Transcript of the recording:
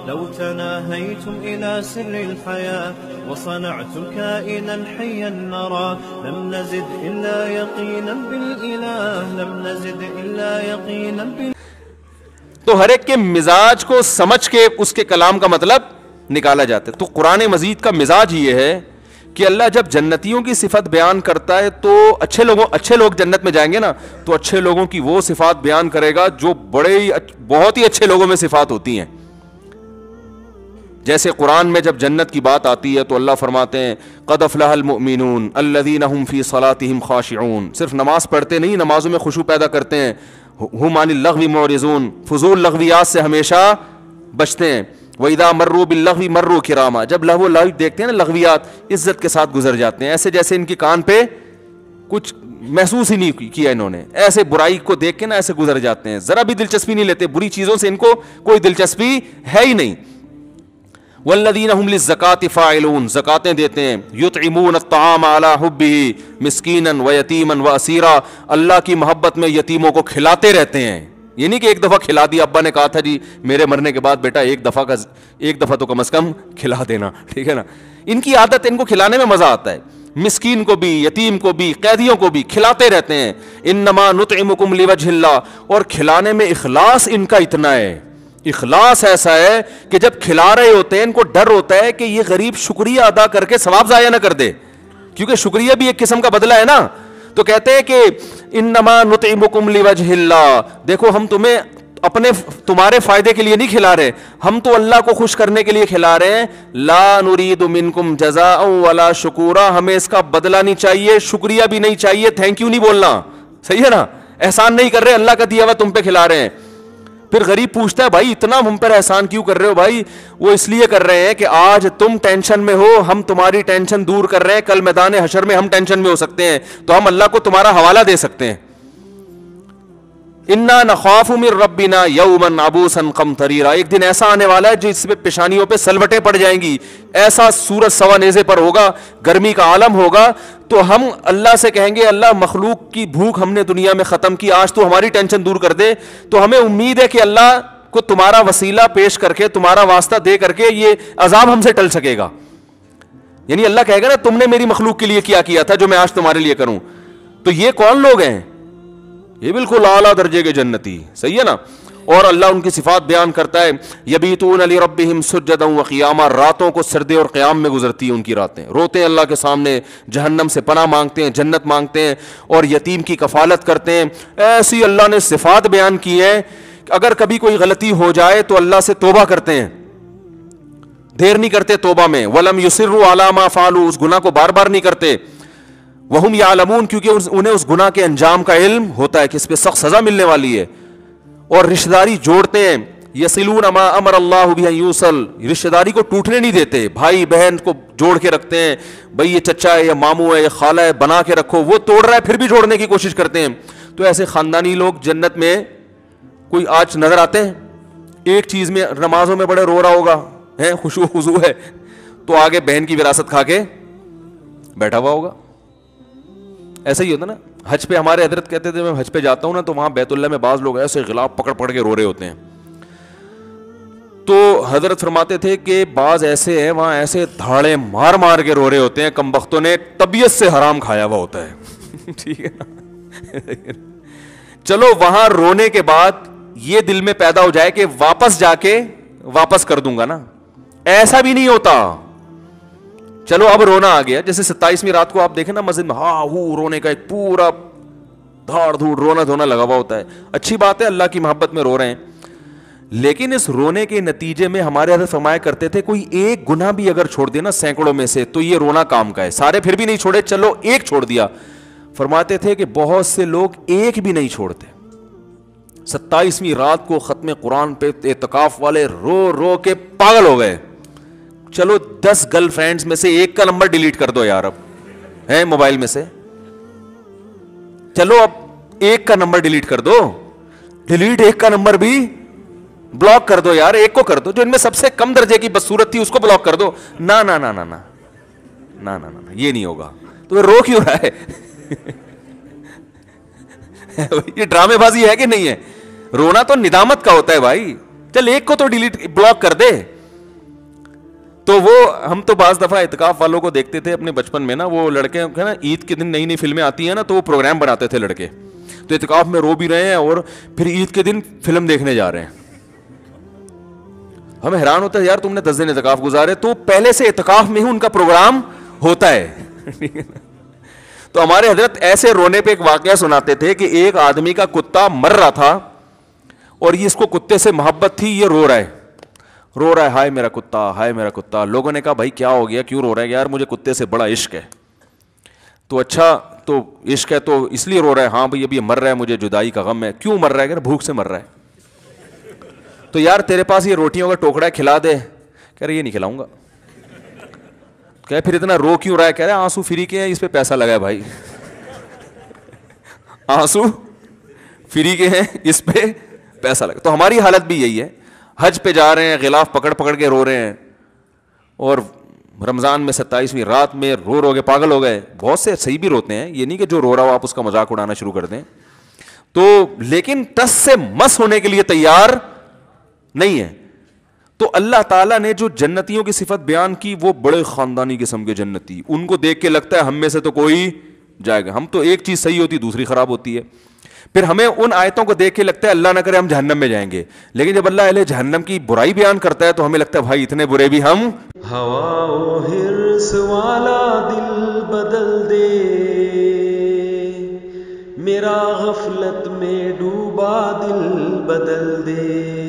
لو تناهيتم إلى سر الحياة وصنعتم كائنا حيا نرى لم نزد إلا يقينا بالإله لم نزد إلا يقينا بالإله. تو ہر ایک کے مزاج کو سمجھ کے اس کے کلام کا مطلب نکالا جاتا ہے. تو قرآن مجید کا مزاج یہ ہے کہ اللہ جب جنتیوں کی صفت بیان کرتا ہے تو اچھے لوگ جنت میں جائیں گے نا, تو اچھے لوگوں کی وہ صفات بیان کرے گا جو بہت ہی اچھے لوگوں میں صفات ہوتی ہیں. جیسے قرآن میں جب جنت کی بات آتی ہے تو اللہ فرماتے ہیں قد افلح المؤمنون الذین هم فی صلاتهم خاشعون. صرف نماز پڑھتے نہیں, نمازوں میں خشوع پیدا کرتے ہیں. ہم عن اللغو معرضون, فضول لغویات سے ہمیشہ بچتے ہیں. وَإِذَا مَرُّوا بِاللَّغْوِ مَرُّوا كِرَامًا, جب لغو لغو دیکھتے ہیں نا لغویات, عزت کے ساتھ گزر جاتے ہیں, ایسے جیسے ان کی کان پہ کچھ محسوس ہی نہیں کیا انہوں نے, ایسے برائی کو دیکھ کے نا ایسے گزر جاتے ہیں, ذرا بھی دلچسپی نہیں لیتے, بری چیزوں سے ان کو کوئی دلچسپی ہے ہی نہیں. والذین هم للزکاۃ فاعلون, زکاتیں دیتے ہیں. یطعمون الطعام علی حبہ مسکینا ویتیما واسیرا, اللہ کی محبت میں یتیموں کو کھلاتے رہتے ہیں. یہ نہیں کہ ایک دفعہ کھلا دیا, ابا نے کہا تھا جی میرے مرنے کے بعد بیٹا ایک دفعہ تو کم از کم کھلا دینا, ٹھیک ہے نا. ان کی عادت, ان کو کھلانے میں مزہ آتا ہے. مسکین کو بھی, یتیم کو بھی, قیدیوں کو بھی کھلاتے رہتے ہیں. انما نطعمکم لوجہ اللہ, اور کھلانے میں اخلاص ان کا اتنا ہے, اخلاص ایسا ہے کہ جب کھلا رہے ہوتے ہیں ان کو ڈر ہوتا ہے کہ یہ غریب شکریہ ادا کر کے ثواب ضائع نہ کر دے, کیونکہ شکریہ بھی ایک قسم کا بدلہ ہے نا. تو کہتے ہیں کہ انما نطعمکم لوجہ اللہ, دیکھو ہم تمہارے فائدے کے لیے نہیں کھلا رہے, ہم تو اللہ کو خوش کرنے کے لیے کھلا رہے ہیں. لا نرید منکم جزاء ولا شکورا, ہمیں اس کا بدلہ نہیں چاہیے, شکریہ بھی نہیں چاہیے, تھینک یو نہیں بولنا, صحیح ہے نا. احسان نہیں کر رہے, اللہ کا دیا ہوا تم پہ کھلا رہے ہیں. پھر غریب پوچھتا ہے بھائی اتنا ہم پر احسان کیوں کر رہے ہو؟ بھائی وہ اس لیے کر رہے ہیں کہ آج تم ٹینشن میں ہو, ہم تمہاری ٹینشن دور کر رہے ہیں, کل میدان حشر میں ہم ٹینشن میں ہو سکتے ہیں, تو ہم اللہ کو تمہارا حوالہ دے سکتے ہیں. انا نخاف من ربنا یوما عبوسا قمطریرا, ایک دن ایسا آنے والا ہے جس پہ پیشانیوں پہ سلوٹیں پڑ جائیں گی, ایسا سورج سوا نیزے پر ہوگا, گرمی کا عالم ہوگا. تو ہم اللہ سے کہیں گے اللہ مخلوق کی بھوک ہم نے دنیا میں ختم کی, آج تو ہماری ٹینشن دور کر دے. تو ہمیں امید ہے کہ اللہ کو تمہارا وسیلہ پیش کر کے, تمہارا واسطہ دے کر کے یہ عذاب ہم سے ٹل سکے گا. یعنی اللہ کہے گا نا تم نے میری مخلوق کے لیے کیا تھا جو میں آج تمہارے لیے کروں. تو یہ کون لوگ ہیں؟ یہ بالکل اعلیٰ درجے کے جنتی, صحیح ہے نا. اور اللہ ان کی صفات بیان کرتا ہے یبیتون لربہم سجدا وقیاما, راتوں کو سردے اور قیام میں گزرتی ہیں ان کی راتیں, روتے ہیں اللہ کے سامنے, جہنم سے پناہ مانگتے ہیں, جنت مانگتے ہیں, اور یتیم کی کفالت کرتے ہیں. ایسی اللہ نے صفات بیان کی ہیں. اگر کبھی کوئی غلطی ہو جائے تو اللہ سے توبہ کرتے ہیں, دیر نہیں کرتے توبہ میں. ولم یصروا علی ما فعلوا, اس گناہ کو بار بار نہیں کرتے. وہم یعلمون, کیونکہ انہیں اس گناہ کے انجام کا علم ہوتا ہے کہ اس پہ سخت سزا ملنے والی ہے. اور رشتہ داری جوڑتے ہیں. یصلون ما امر اللہ بہ ان یوصل, رشتہ داری کو ٹوٹنے نہیں دیتے, بھائی بہن کو جوڑ کے رکھتے ہیں. بھائی یہ چچا ہے, یہ ماموں ہے, یہ خالہ ہے, بنا کے رکھو. وہ توڑ رہا ہے پھر بھی جوڑنے کی کوشش کرتے ہیں. تو ایسے خاندانی لوگ جنت میں کوئی آج نظر آتے ہیں؟ ایک چیز میں نمازوں میں بڑے رو رہا ہوگا, ہے خشوع خضوع ہے, تو آگے بہن کی وراثت کھا کے بیٹھا ہوا ہوگا. ایسا ہی ہوتا نا. حج پہ ہمارے حضرت کہتے تھے میں حج پہ جاتا ہوں نا تو وہاں بیت اللہ میں بعض لوگ ایسے غلاف پکڑ کے رو رہے ہوتے ہیں. تو حضرت فرماتے تھے کہ بعض ایسے ہیں وہاں ایسے دھاڑے مار کے رو رہے ہوتے ہیں, کم بختوں نے طبیعت سے حرام کھایا ہوا ہوتا ہے. ٹھیک ہے نا. چلو وہاں رونے کے بعد یہ دل میں پیدا ہو جائے کہ واپس جا کے واپس کر دوں گا نا, ایسا بھی نہیں ہوتا. چلو اب رونا آ گیا, جیسے 27ویں رات کو آپ دیکھیں نا مسجد میں رونے کا ایک پورا دھاڑ دھوڑ رونا دھونا لگا ہوا ہوتا ہے. اچھی بات ہے اللہ کی محبت میں رو رہے ہیں, لیکن اس رونے کے نتیجے میں ہمارے حضرت فرمایا کرتے تھے کوئی ایک گناہ بھی اگر چھوڑ دے نا سینکڑوں میں سے تو یہ رونا کام کا ہے. سارے پھر بھی نہیں چھوڑے, چلو ایک چھوڑ دیا. فرماتے تھے کہ بہت سے لوگ ایک بھی نہیں چھوڑتے. 27ویں رات کو ختم قرآن پہ اعتکاف والے رو کے پاگل ہو گئے. چلو 10 گرل فرینڈز میں سے ایک کا نمبر ڈیلیٹ کر دو یار, اب ہے موبائل میں سے, چلو اب ایک کا نمبر ڈیلیٹ کر دو, ڈیلیٹ ایک کا نمبر بھی بلاک کر دو یار, ایک کو کر دو جو ان میں سب سے کم درجے کی بدصورت تھی اس کو بلاک کر دو. نا نا نا نا نا نا نا نا یہ نہیں ہوگا. تو رو کیوں رہا ہے؟ یہ ڈرامے بازی ہے کہ نہیں ہے؟ رونا تو ندامت کا ہوتا ہے بھائی, چل ایک کو تو ڈیلیٹ بلاک کر دے. تو وہ ہم تو بعض دفعہ اعتکاف والوں کو دیکھتے تھے اپنے بچپن میں نا, وہ لڑکے نا عید کے دن نئی نئی فلمیں آتی ہیں نا تو وہ پروگرام بناتے تھے لڑکے, تو اعتکاف میں رو بھی رہے ہیں اور پھر عید کے دن فلم دیکھنے جا رہے ہیں. ہمیں حیران ہوتا ہے یار تم نے 10 دن اعتکاف گزارے, تو پہلے سے اعتکاف میں ہی ان کا پروگرام ہوتا ہے. تو ہمارے حضرت ایسے رونے پہ ایک واقعہ سناتے تھے کہ ایک آدمی کا کتا مر رہا تھا اور یہ اس کو کتے سے محبت تھی, یہ رو رہا ہے ہائے میرا کتا, ہائے میرا کتا. لوگوں نے کہا بھائی کیا ہو گیا, کیوں رو رہا ہے؟ یار مجھے کتے سے بڑا عشق ہے. تو اچھا تو عشق ہے تو اس لیے رو رہا ہے؟ ہاں بھائی اب یہ مر رہا ہے, مجھے جدائی کا غم ہے. کیوں مر رہا ہے؟ کہ بھوک سے مر رہا ہے. تو یار تیرے پاس یہ روٹیوں کا ٹوکرا ہے, کھلا دے. کہہ رہے یہ نہیں کھلاؤں گا. کہ پھر اتنا رو کیوں رہا ہے؟ کہہ رہے آنسو فری کے ہیں, اس پہ پیسہ لگا ہے بھائی. آنسو فری کے ہیں, اس پہ پیسہ لگا. تو ہماری حالت بھی یہی ہے, حج پہ جا رہے ہیں, غلاف پکڑ پکڑ کے رو رہے ہیں, اور رمضان میں 27ویں رات میں رو کے پاگل ہو گئے. بہت سے صحیح بھی روتے ہیں, یہ نہیں کہ جو رو رہا ہو آپ اس کا مذاق اڑانا شروع کر دیں. تو لیکن ٹس سے مس ہونے کے لیے تیار نہیں ہے. تو اللہ تعالیٰ نے جو جنتیوں کی صفت بیان کی وہ بڑے خاندانی قسم کے جنتی, ان کو دیکھ کے لگتا ہے ہم میں سے تو کوئی جائے گا. ہم تو ایک چیز صحیح ہوتی دوسری خراب ہوتی ہے. پھر ہمیں ان آیتوں کو دیکھ کے لگتا ہے اللہ نہ کرے ہم جہنم میں جائیں گے, لیکن جب اللہ اہل جہنم کی برائی بیان کرتا ہے تو ہمیں لگتا ہے بھائی اتنے برے بھی ہم. ہوا و حرص والا دل بدل دے, میرا غفلت میں ڈوبا دل بدل دے.